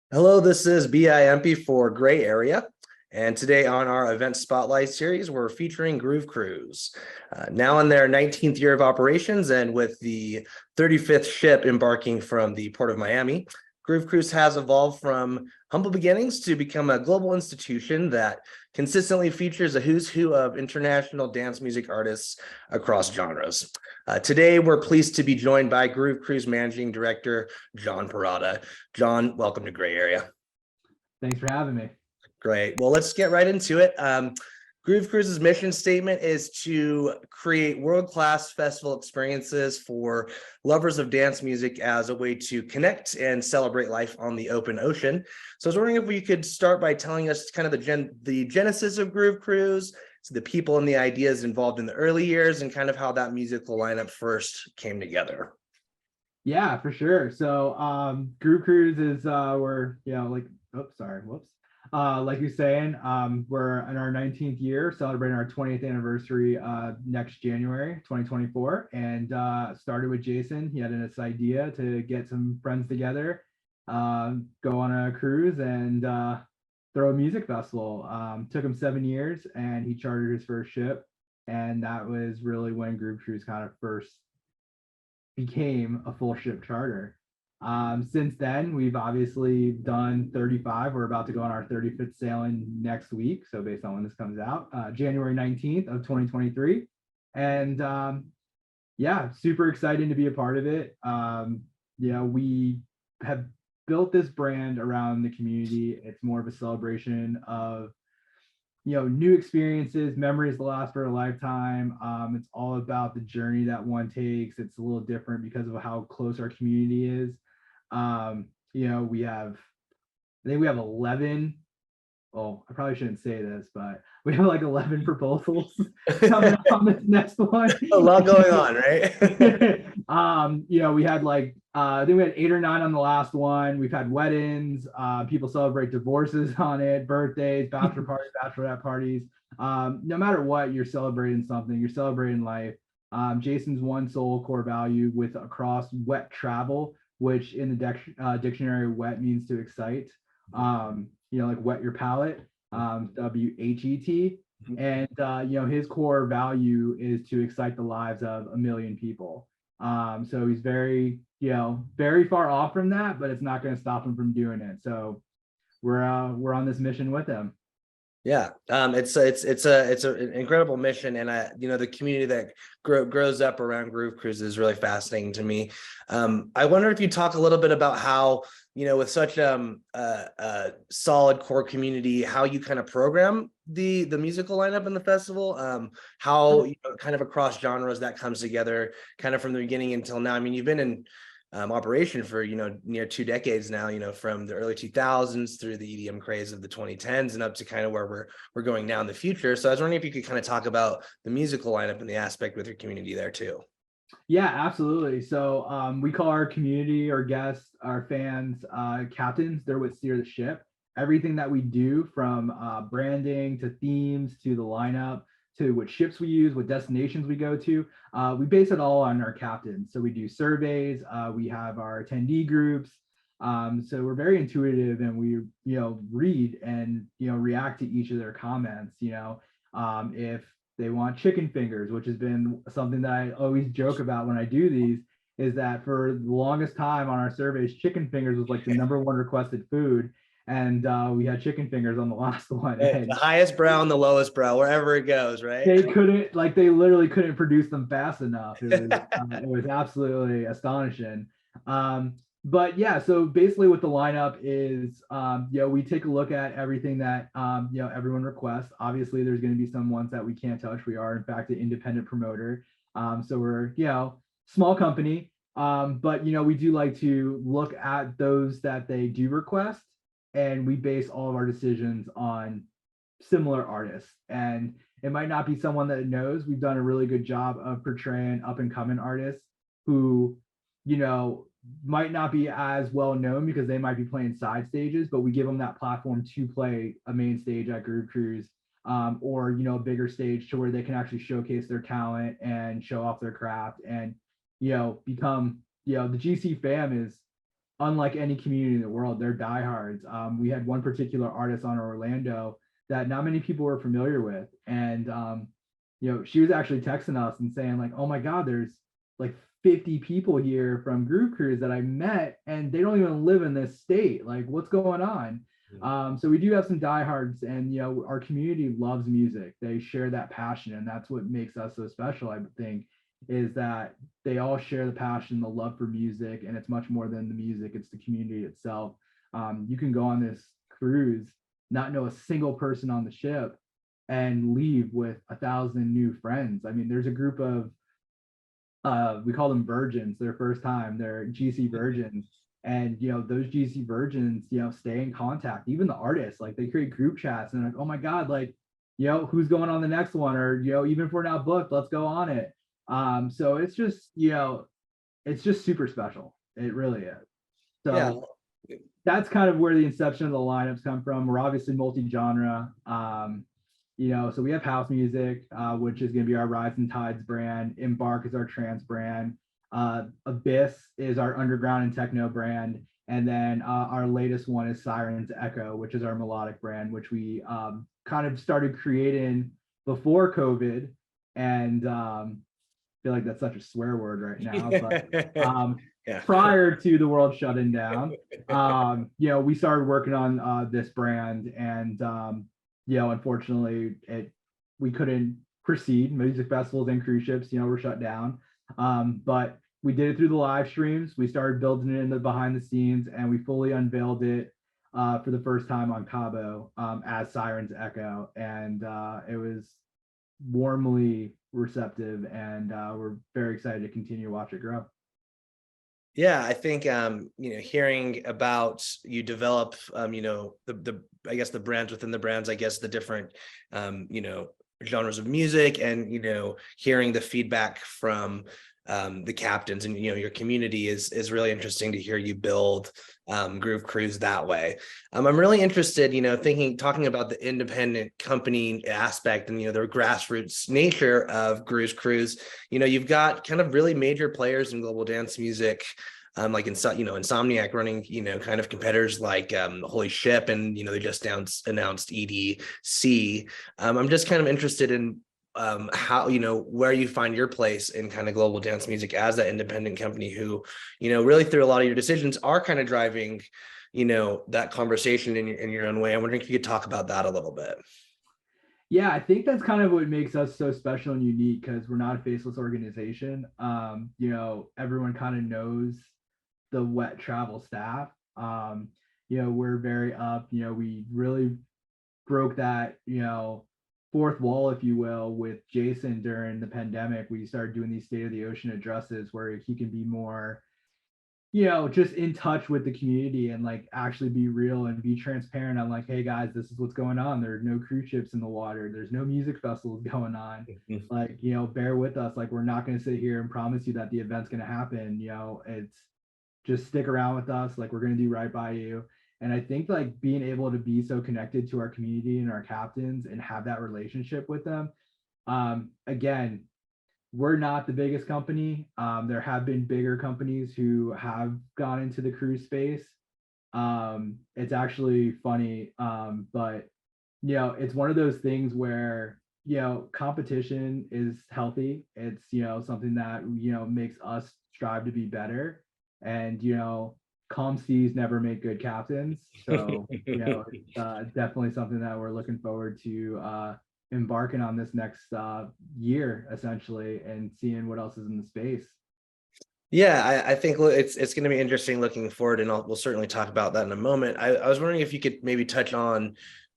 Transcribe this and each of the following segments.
Hello, this is BIMP for Gray Area. And today on our event spotlight series, we're featuring Groove Cruise. Now in their 19th year of operations and with the 35th ship embarking from the Port of Miami, Groove Cruise has evolved from humble beginnings to become a global institution that consistently features a who's who of international dance music artists across genres. Today, we're pleased to be joined by Groove Cruise Managing Director, John Porrata. John, welcome to Gray Area. Thanks for having me. Great. Well, let's get right into it. Groove Cruise's mission statement is to create world-class festival experiences for lovers of dance music as a way to connect and celebrate life on the open ocean. So I was wondering if we could start by telling us kind of the genesis of Groove Cruise, so the people and the ideas involved in the early years, and kind of how that musical lineup first came together. Yeah, for sure. So Group Cruise is we're whoops. Like you're saying, we're in our 19th year, celebrating our 20th anniversary next January 2024, and started with Jason. He had this idea to get some friends together, go on a cruise and throw a music festival. Took him 7 years, and he chartered his first ship, and that was really when Group Cruise kind of first became a full ship charter. Since then, we've obviously done 35. We're about to go on our 35th sailing next week. So based on when this comes out, January 19th of 2023. And yeah, super excited to be a part of it. We have built this brand around the community. It's more of a celebration of new experiences, memories that last for a lifetime. It's all about the journey that one takes. It's a little different because of how close our community is. We have, I think we have 11. Well, I probably shouldn't say this, but we have like 11 proposals coming up on this next one. A lot going on, right? We had I think we had 8 or 9 on the last one. We've had weddings, people celebrate divorces on it, birthdays, bachelor parties, bachelorette parties. No matter what, you're celebrating something, you're celebrating life. Jason's one sole core value with across wet travel, which in the dictionary, wet means to excite. Like wet your palate, WHET. And his core value is to excite the lives of a million people. So he's very far off from that, but it's not going to stop him from doing it. So we're on this mission with him. Yeah, it's an incredible mission, and the community that grows up around Groove Cruise is really fascinating to me. I wonder if you talk a little bit about how, with such a solid core community, how you kind of program the musical lineup in the festival, how kind of across genres that comes together, kind of from the beginning until now. I mean, you've been in operation for near 2 decades now, from the early 2000s through the EDM craze of the 2010s and up to kind of where we're going now in the future. So I was wondering if you could kind of talk about the musical lineup and the aspect with your community there too. Yeah, absolutely. So we call our community, our guests, our fans, captains. They're what steer the ship. Everything that we do, from branding to themes to the lineup to what ships we use, what destinations we go to, we base it all on our captains. So we do surveys. We have our attendee groups. So we're very intuitive, and we read and react to each of their comments. If they want chicken fingers, which has been something that I always joke about when I do these, is that for the longest time on our surveys, chicken fingers was like the #1 requested food. And we had chicken fingers on the last one. The highest brow and the lowest brow, wherever it goes, right? They literally couldn't produce them fast enough. It was absolutely astonishing. But yeah, so basically what the lineup is, we take a look at everything that, everyone requests. Obviously, there's going to be some ones that we can't touch. We are, in fact, an independent promoter. So we're, small company. But, we do like to look at those that they do request, and we base all of our decisions on similar artists. And it might not be someone that knows. We've done a really good job of portraying up and coming artists who, might not be as well known because they might be playing side stages, but we give them that platform to play a main stage at Groove Cruise, or a bigger stage to where they can actually showcase their talent and show off their craft and become the GC fam is unlike any community in the world. They're diehards. We had one particular artist on Orlando that not many people were familiar with, and she was actually texting us and saying like, "Oh my God, there's like 50 people here from Groove Cruise that I met, and they don't even live in this state. Like, what's going on?" So we do have some diehards, and our community loves music. They share that passion, and that's what makes us so special, I think, is that they all share the passion, the love for music, and it's much more than the music, it's the community itself. You can go on this cruise, not know a single person on the ship, and leave with 1,000 new friends. I mean, there's a group of we call them virgins, their first time, they're GC virgins. And those GC virgins, stay in contact. Even the artists, like they create group chats and like, oh my God, like, who's going on the next one? Or, even if we're not booked, let's go on it. So it's just super special. It really is. Yeah. So that's kind of where the inception of the lineups come from. We're obviously multi-genre. So we have house music, which is going to be our Rise and Tides brand. Embark is our trance brand. Abyss is our underground and techno brand. And then our latest one is Sirens Echo, which is our melodic brand, which we kind of started creating before COVID. And feel like that's such a swear word right now, but Yeah. prior to the world shutting down, we started working on this brand, and unfortunately, we couldn't proceed. Music festivals and cruise ships, were shut down. But we did it through the live streams. We started building it in the behind the scenes, and we fully unveiled it for the first time on Cabo as Sirens Echo, and it was warmly receptive, and we're very excited to continue to watch it grow. Yeah, I think hearing about you develop the I guess the brands within the brands, I guess the different genres of music, and hearing the feedback from the captains and your community is really interesting to hear you build Groove Cruise that way. I'm really interested, talking about the independent company aspect and the grassroots nature of Groove Cruise. You've got kind of really major players in global dance music. Like Insomniac running, kind of competitors like Holy Ship, and they just announced EDC. I'm just kind of interested in how where you find your place in kind of global dance music as that independent company who really through a lot of your decisions are kind of driving that conversation in your own way. I'm wondering if you could talk about that a little bit. Yeah, I think that's kind of what makes us so special and unique, because we're not a faceless organization. Everyone kind of knows the wet travel staff. We're very up, we really broke that, fourth wall, if you will, with Jason during the pandemic. We started doing these state of the ocean addresses where he can be more, just in touch with the community and like actually be real and be transparent. I'm like, hey guys, this is what's going on. There are no cruise ships in the water. There's no music festivals going on. Like, bear with us. Like, we're not going to sit here and promise you that the event's going to happen. It's just stick around with us. Like, we're going to do right by you. And I think like being able to be so connected to our community and our captains and have that relationship with them. Again, we're not the biggest company. There have been bigger companies who have gone into the cruise space. It's actually funny, but it's one of those things where competition is healthy. It's something that makes us strive to be better, and calm seas never make good captains. So it's definitely something that we're looking forward to embarking on this next year, essentially, and seeing what else is in the space. Yeah, I think it's going to be interesting looking forward, and we'll certainly talk about that in a moment. I was wondering if you could maybe touch on,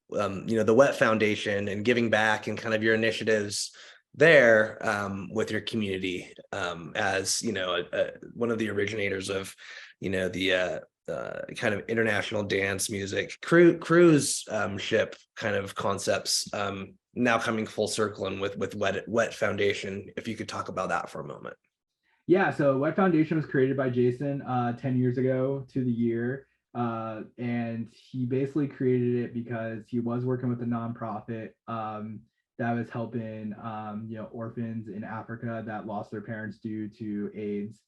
the Wet Foundation and giving back and kind of your initiatives there with your community, as one of the originators of the kind of international dance music cruise ship kind of concepts, now coming full circle, and with Wet Foundation. If you could talk about that for a moment. Yeah, so Wet Foundation was created by Jason 10 years ago to the year. And he basically created it because he was working with a nonprofit that was helping orphans in Africa that lost their parents due to AIDS.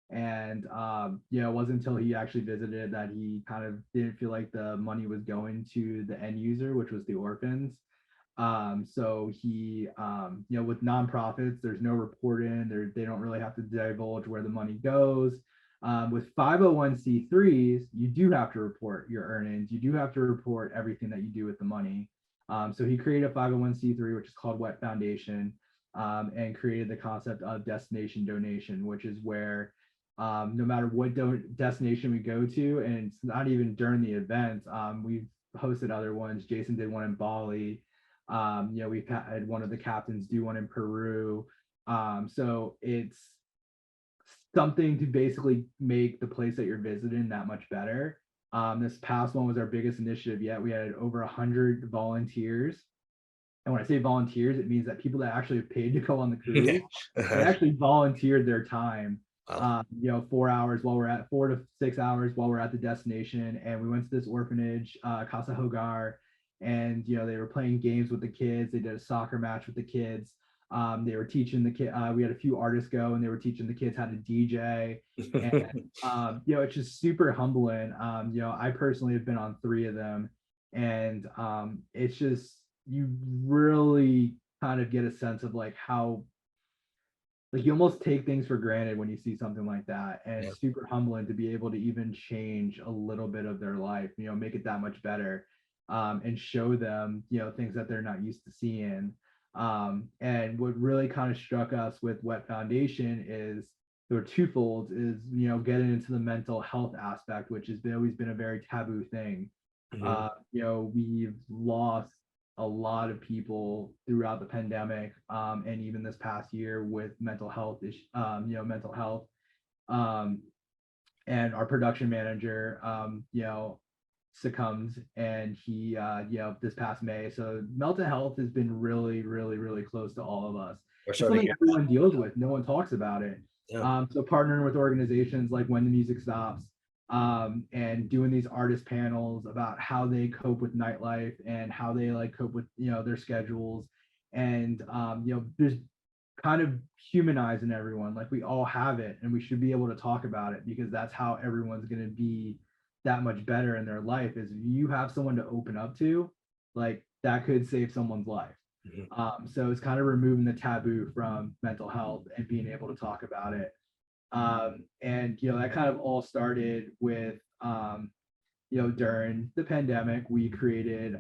And you know, it wasn't until he actually visited that he kind of didn't feel like the money was going to the end user, which was the orphans. So he, you know, with nonprofits, there's no reporting. They don't really have to divulge where the money goes. With 501c3s, you do have to report your earnings. You do have to report everything that you do with the money. So he created a 501c3, which is called Wet Foundation, and created the concept of destination donation, which is where no matter what destination we go to, and it's not even during the event, we've hosted other ones. Jason did one in Bali. You know, we've had one of the captains do one in Peru. So it's something to basically make the place that you're visiting that much better. This past one was our biggest initiative yet. We had over 100 volunteers. And when I say volunteers, it means that people that actually have paid to go on the cruise, they actually volunteered their time. Wow. You know, 4 hours while we're at 4 to 6 hours while we're at the destination. And we went to this orphanage, Casa Hogar, and you know, they were playing games with the kids. They did a soccer match with the kids. They were teaching the kid. We had a few artists go, and they were teaching the kids how to DJ. And you know, it's just super humbling. You know, I personally have been on 3 of them, and it's just, you really kind of get a sense of like how, like, you almost take things for granted when you see something like that, and Yeah. it's super humbling to be able to even change a little bit of their life, you know, make it that much better, and show them, you know, things that they're not used to seeing. And what really kind of struck us with Wet Foundation is there were twofold, is, you know, getting into the mental health aspect, which has always been a very taboo thing. Mhm. You know, we've lost a lot of people throughout the pandemic, and even this past year with mental health issues, you know, mental health. Um, and our production manager, you know, succumbed, and he, you know, this past May. So mental health has been really, really, really close to all of us. We're It's starting to something hear everyone deals with. No one talks about it. that. So partnering with organizations like When the Music Stops, and doing these artist panels about how they cope with nightlife and how they like cope with, you know, their schedules, and you know, there's kind of humanizing everyone. Like, we all have it, and we should be able to talk about it, because that's how everyone's going to be that much better in their life. Is if you have someone to open up to, like, that could save someone's life. Yeah. So it's kind of removing the taboo from mental health and being able to talk about it. And you know, that kind of all started with, you know, during the pandemic, we created,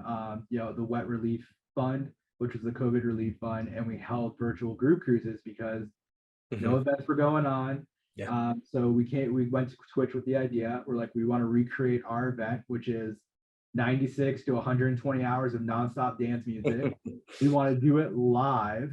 you know, the Wet Relief Fund, which was the COVID relief fund, and we held virtual group cruises because no Mhm. events were going on. Yeah. So we went to Twitch with the idea. We're like, we want to recreate our event, which is 96 to 120 hours of nonstop dance music. We want to do it live,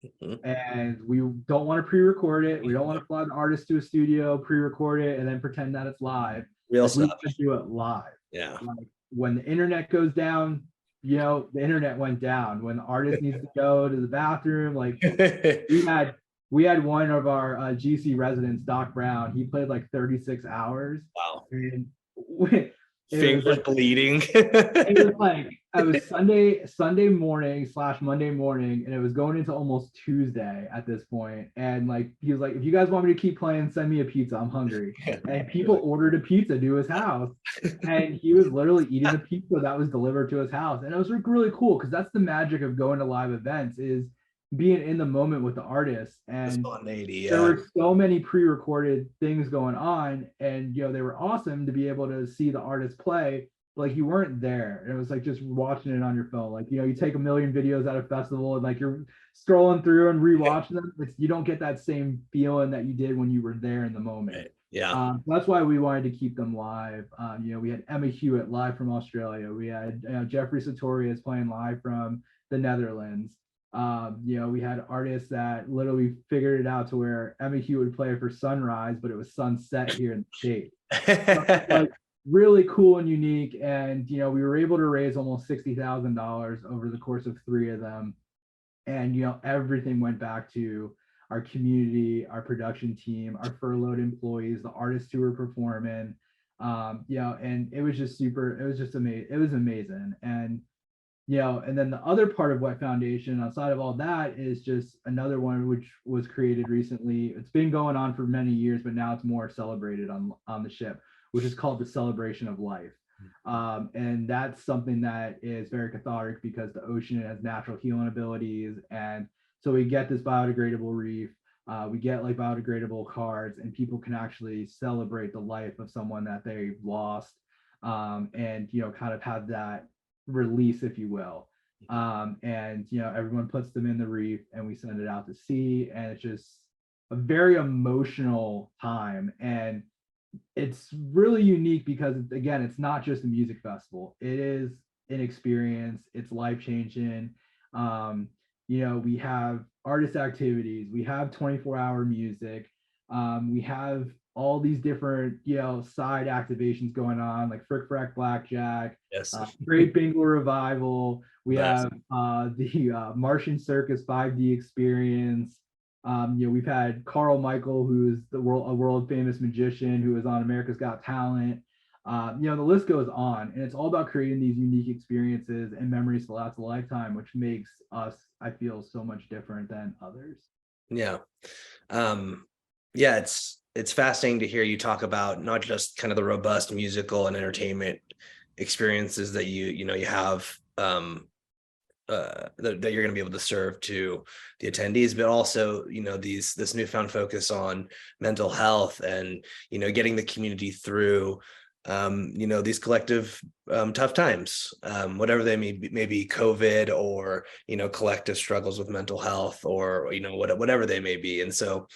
Mhm. and we don't want to pre-record it. We don't want to fly the artist to a studio, pre-record it, and then pretend that it's live. Real Like, we stuff. want to do it live. Yeah. Like, when the internet goes down, you know, the internet went down. When the artist needs to go to the bathroom, like, we had we had one of our GC residents, Doc Brown. He played like 36 hours, Wow. and it was Fingers like, bleeding. it was like, I was Sunday morning slash Monday morning, and it was going into almost Tuesday at this point. And like, he was like, if you guys want me to keep playing, send me a pizza. I'm hungry. And people ordered a pizza to his house, and he was literally eating the pizza that was delivered to his house. And it was like really cool, because that's the magic of going to live events, is being in the moment with the artists. The And spontaneity, there yeah. were so many pre-recorded things going on, and you know, they were awesome to be able to see the artists play. Like, you weren't there. It was like just watching it on your phone. Like, you know, you take a million videos at a festival, and like, you're scrolling through and rewatching them. You don't get that same feeling that you did when you were there in the moment. Right. Yeah. That's why we wanted to keep them live. You know, we had Emma Hewitt live from Australia. We had, you know, Jeffrey Sartorius playing live from the Netherlands. You know, we had artists that literally figured it out to where Emma Hewitt would play for sunrise, but it was sunset here in the States. So it was, like, really cool and unique. And you know, we were able to raise almost $60,000 over the course of 3 of them. And you know, everything went back to our community, our production team, our furloughed employees, the artists who were performing. You know, and it was just super. It was just amazing. It was amazing. And and then the other part of Wet Foundation outside of all that is just another one which was created recently. It's been going on for many years, but now it's more celebrated on the ship, which is called the Celebration of Life. And that's something that is very cathartic because the ocean has natural healing abilities. And so we get this biodegradable reef, we get like biodegradable cards, and people can actually celebrate the life of someone that they've lost, and kind of have that release, if you will. And everyone puts them in the reef and we send it out to sea, and it's just a very emotional time. And it's really unique because, again, it's not just a music festival, it is an experience. It's life changing. We have artist activities, we have 24-hour music, we have all these different side activations going on, like Frick Frack Blackjack, Yes. Great Bengal Revival. We Nice. have the Martian Circus 5D experience. We've had Carl Michael, who is a world famous magician who is on America's Got Talent. The list goes on, and it's all about creating these unique experiences and memories to last a lifetime, which makes us, I feel, so much different than others. Yeah. Yeah, it's fascinating to hear you talk about not just kind of the robust musical and entertainment experiences that you have, that you're going to be able to serve to the attendees, but also this newfound focus on mental health and getting the community through these collective tough times, whatever they may be COVID, or collective struggles with mental health, or whatever they may be. And so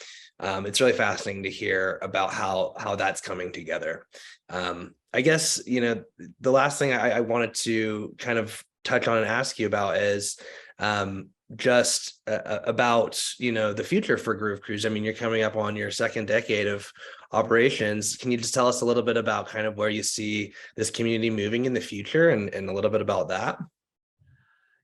it's really fascinating to hear about how that's coming together. I guess the last thing I wanted to kind of touch on and ask you about is just about the future for Groove Cruise. I mean, you're coming up on your second decade of operations. Can you just tell us a little bit about kind of where you see this community moving in the future, and a little bit about that?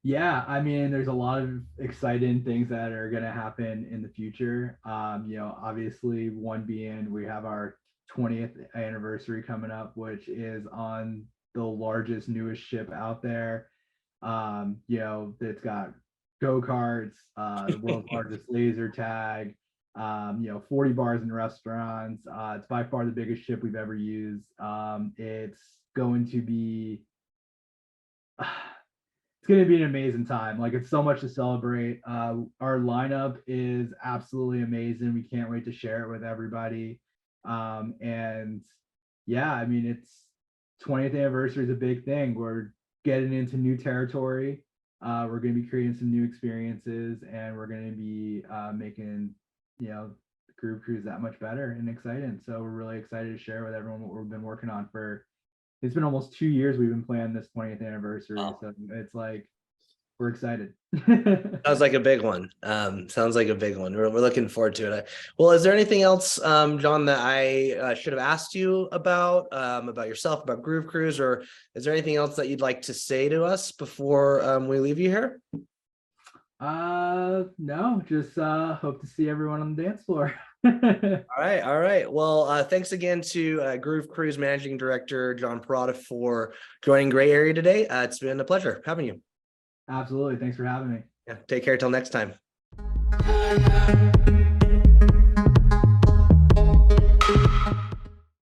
Yeah, I mean, there's a lot of exciting things that are going to happen in the future. Obviously, one being we have our 20th anniversary coming up, which is on the largest, newest ship out there. It's got go-karts, the world's largest laser tag, 40 bars and restaurants. It's by far the biggest ship we've ever used. It's going to be it's going to be an amazing time. Like, it's so much to celebrate. Our lineup is absolutely amazing. We can't wait to share it with everybody. And yeah, I mean, it's 20th anniversary is a big thing. We're getting into new territory. We're going to be creating some new experiences, and we're going to be making the Groove Cruise that much better and exciting. So we're really excited to share with everyone what we've been working on for. It's been almost 2 years we've been planning this 20th anniversary. Wow. So it's like, we're excited. Sounds like a big one. Sounds like a big one. We're looking forward to it. Well, is there anything else, John, that I should have asked you about yourself, about Groove Cruise, or is there anything else that you'd like to say to us before we leave you here? No, just hope to see everyone on the dance floor. All right. Well, thanks again to Groove Cruise Managing Director John Porrata for joining Gray Area today. It's been a pleasure having you. Absolutely. Thanks for having me. Yeah. Take care till next time.